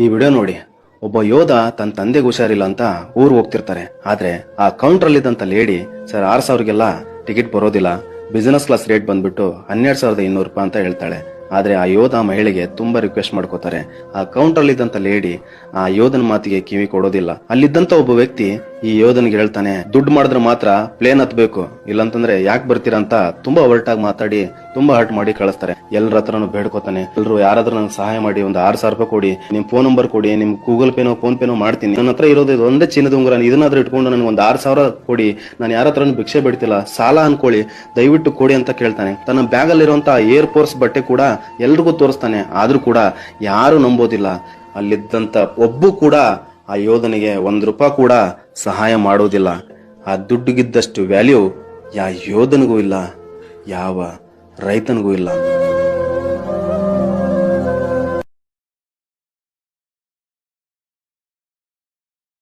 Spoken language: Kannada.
ಈ ವಿಡಿಯೋ ನೋಡಿ. ಒಬ್ಬ ಯೋಧ ತನ್ನ ತಂದೆಗೆ ಹುಷಾರಿಲ್ಲ ಅಂತ ಊರ್ ಹೋಗ್ತಿರ್ತಾರೆ. ಆದ್ರೆ ಆ ಕೌಂಟರ್ ಅಲ್ಲಿದ್ದಂತ ಲೇಡಿ, ಸರ್ 6,000ಗೆಲ್ಲ ಟಿಕೆಟ್ ಬರೋದಿಲ್ಲ, ಬಿಸಿನೆಸ್ ಕ್ಲಾಸ್ ರೇಟ್ ಬಂದ್ಬಿಟ್ಟು 12,200 ರೂಪಾಯಿ ಅಂತ ಹೇಳ್ತಾಳೆ. ಆದ್ರೆ ಆ ಯೋಧ ಮಹಿಳೆಗೆ ತುಂಬಾ ರಿಕ್ವೆಸ್ಟ್ ಮಾಡ್ಕೋತಾರೆ. ಆ ಕೌಂಟರ್ ಅಲ್ಲಿದ್ದಂತ ಲೇಡಿ ಆ ಯೋಧನ ಮಾತಿಗೆ ಕಿವಿ ಕೊಡೋದಿಲ್ಲ. ಅಲ್ಲಿದ್ದಂತ ಒಬ್ಬ ವ್ಯಕ್ತಿ ಈ ಯೋಧನಿಗೆ ಹೇಳ್ತಾನೆ, ದುಡ್ಡು ಮಾಡಿದ್ರೆ ಮಾತ್ರ ಪ್ಲೇನ್ ಹತ್ಬೇಕು, ಇಲ್ಲಂತಂದ್ರೆ ಯಾಕೆ ಬರ್ತೀರಾ ಅಂತ ತುಂಬಾ ಒರಟಾಗಿ ಮಾತಾಡಿ ತುಂಬಾ ಹರ್ಟ್ ಮಾಡಿ ಕಳಿಸ್ತಾರೆ. ಎಲ್ಲರ ಹತ್ರನು ಬೇಡ್ಕೋತಾನೆ, ಎಲ್ರು ಯಾರಾದ್ರೂ ನಂಗೆ ಸಹಾಯ ಮಾಡಿ ಒಂದು 6,000 ರೂಪಾಯಿ ಕೊಡಿ, ನಿಮ್ ಫೋನ್ ನಂಬರ್ ಕೊಡಿ, ನಿಮ್ ಗೂಗಲ್ ಪೇನೋ ಫೋನ್ ಪೇನೋ ಮಾಡ್ತೀನಿ, ನನ್ನ ಹತ್ರ ಇರೋದು ಒಂದೇ ಚಿನ್ನದ ಉಂಗುರ, ಇದನ್ನಾದ್ರೂ ಇಟ್ಕೊಂಡು ನನಗೆ ಒಂದು 6,000 ಕೊಡಿ, ನಾನು ಯಾರ ಹತ್ರನು ಭಿಕ್ಷೆ ಬಿಡ್ತಿಲ್ಲ, ಸಾಲ ಅನ್ಕೊಳ್ಳಿ, ದಯವಿಟ್ಟು ಕೊಡಿ ಅಂತ ಕೇಳ್ತಾನೆ. ತನ್ನ ಬ್ಯಾಗ್ ಅಲ್ಲಿರುವಂತ ಏರ್ ಫೋರ್ಸ್ ಬಟ್ಟೆ ಕೂಡ ಎಲ್ರಿಗೂ ತೋರಿಸ್ತಾನೆ. ಆದ್ರೂ ಕೂಡ ಯಾರು ನಂಬೋದಿಲ್ಲ. ಅಲ್ಲಿದ್ದಂತ ಒಬ್ಬು ಕೂಡ ಆ ಯೋಧನಿಗೆ 1 ರೂಪಾಯಿ ಕೂಡ ಸಹಾಯ ಮಾಡೋದಿಲ್ಲ. ಆ ದುಡ್ಡುಗಿದ್ದಷ್ಟು ವ್ಯಾಲ್ಯೂ ಯಾವ ಯೋಧನಿಗೂ ಇಲ್ಲ, ಯಾವ ರೈತನಿಗೂ ಇಲ್ಲ.